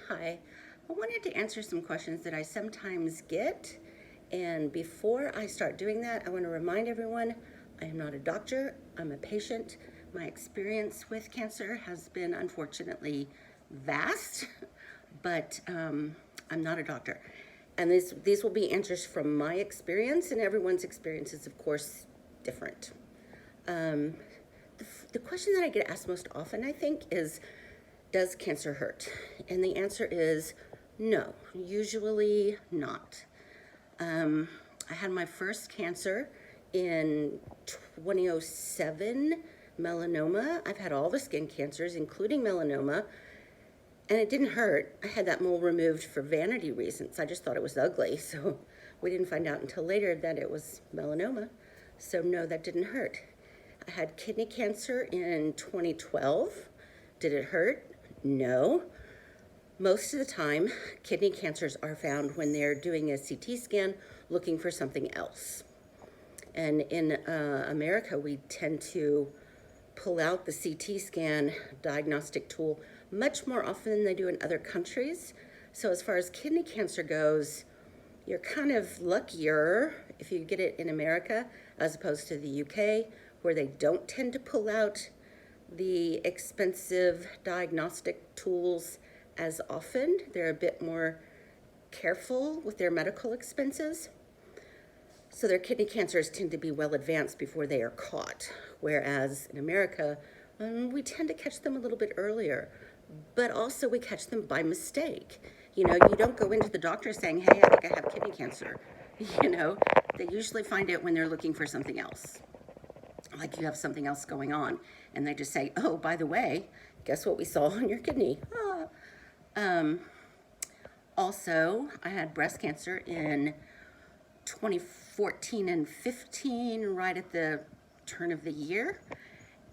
Hi, I wanted to answer some questions that I sometimes get. And before I start doing that, I want to remind everyone I am not a doctor, I'm a patient. My experience with cancer has been unfortunately vast, but I'm not a doctor. And these will be answers from my experience, and everyone's experience is, of course, different. Um, the question that I get asked most often, I think, is does cancer hurt? And the answer is no, usually not. Um, I had my first cancer in 2007, melanoma. I've had all the skin cancers, including melanoma, and it didn't hurt. I had that mole removed for vanity reasons. I just thought it was ugly, so we didn't find out until later that it was melanoma. So, no, that didn't hurt. I had kidney cancer in 2012. Did it hurt? No. Most of the time, kidney cancers are found when they're doing a CT scan looking for something else. And in America, we tend to pull out the CT scan diagnostic tool much more often than they do in other countries. So, as far as kidney cancer goes, you're kind of luckier if you get it in America as opposed to the UK, where they don't tend to pull out the expensive diagnostic tools as often. They're a bit more careful with their medical expenses. So their kidney cancers tend to be well advanced before they are caught. Whereas in America, we tend to catch them a little bit earlier, but also we catch them by mistake. You don't go into the doctor saying, hey, I think I have kidney cancer. They usually find it when they're looking for something else. Like you have something else going on, and they just say, oh, by the way, guess what we saw on your kidney? Also, I had breast cancer in 2014 and 15, right at the turn of the year.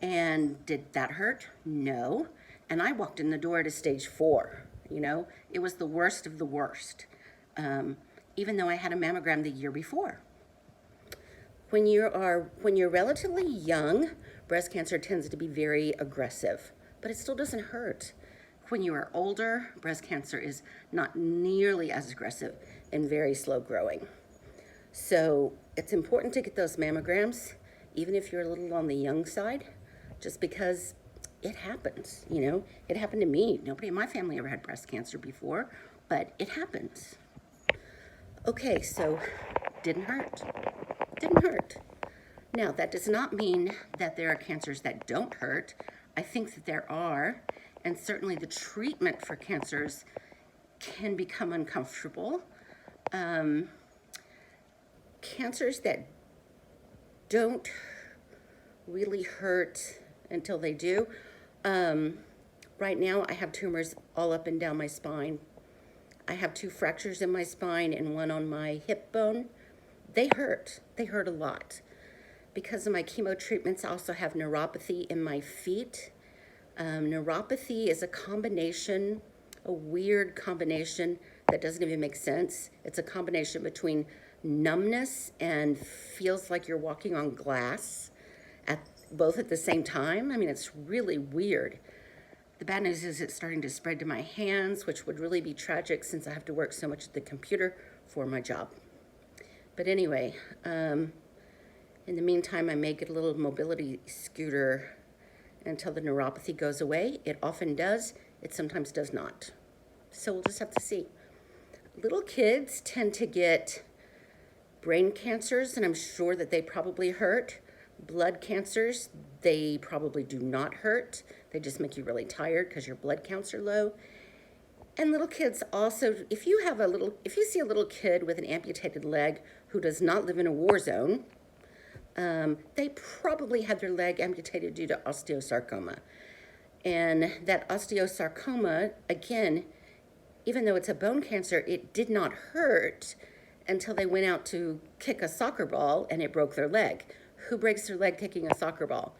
And did that hurt? No. And I walked in the door to stage 4. It was the worst of the worst, even though I had a mammogram the year before. When you're relatively young, breast cancer tends to be very aggressive, but it still doesn't hurt. When you are older, breast cancer is not nearly as aggressive and very slow growing. So it's important to get those mammograms, even if you're a little on the young side, just because it happens. It happened to me. Nobody in my family ever had breast cancer before, but it happens. Okay, so didn't hurt. Didn't hurt. Now, that does not mean that there are cancers that don't hurt. I think that there are, and certainly the treatment for cancers can become uncomfortable. Cancers that don't really hurt until they do. Right now, I have tumors all up and down my spine. I have 2 fractures in my spine and 1 on my hip bone. They hurt. They hurt a lot. Because of my chemo treatments, I also have neuropathy in my feet. Neuropathy is a weird combination that doesn't even make sense. It's a combination between numbness and feels like you're walking on glass both at the same time. I mean, it's really weird. The bad news is it's starting to spread to my hands, which would really be tragic since I have to work so much at the computer for my job. But anyway, in the meantime, I may get a little mobility scooter until the neuropathy goes away. It often does. It sometimes does not. So we'll just have to see. Little kids tend to get brain cancers, and I'm sure that they probably hurt. Blood cancers, they probably do not hurt. They just make you really tired because your blood counts are low. And little kids also, if you see a little kid with an amputated leg who does not live in a war zone, they probably had their leg amputated due to osteosarcoma. And that osteosarcoma, again, even though it's a bone cancer, it did not hurt until they went out to kick a soccer ball and it broke their leg. Who breaks their leg kicking a soccer ball?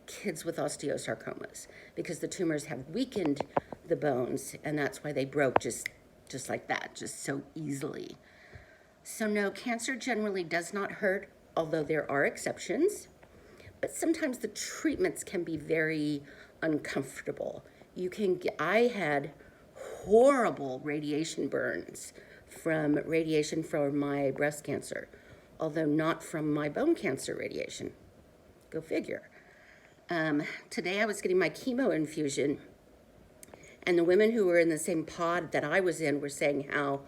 Kids with osteosarcomas, because the tumors have weakened the bones, and that's why they broke just like that, just so easily. So no, cancer generally does not hurt, although there are exceptions, but sometimes the treatments can be very uncomfortable. I had horrible radiation burns from radiation from my breast cancer, although not from my bone cancer radiation. Go figure. Today I was getting my chemo infusion, and the women who were in the same pod that I was in were saying how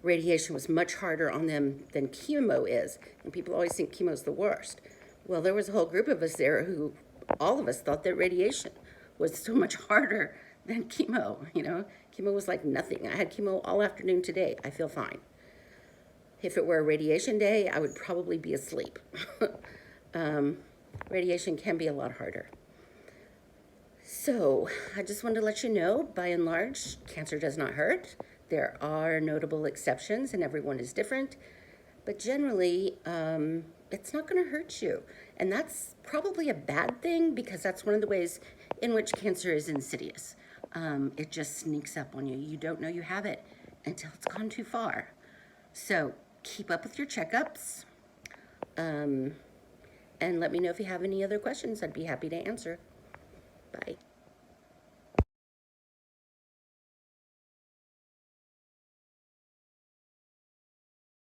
radiation was much harder on them than chemo is. And people always think chemo is the worst. Well, there was a whole group of us there who, all of us thought that radiation was so much harder than chemo. Chemo was like nothing. I had chemo all afternoon today. I feel fine. If it were a radiation day, I would probably be asleep. Radiation can be a lot harder. So I just wanted to let you know, by and large, cancer does not hurt. There are notable exceptions, and everyone is different. But generally, it's not going to hurt you. And that's probably a bad thing, because that's one of the ways in which cancer is insidious. It just sneaks up on you. You don't know you have it until it's gone too far. So keep up with your checkups. And let me know if you have any other questions. I'd be happy to answer. Bye.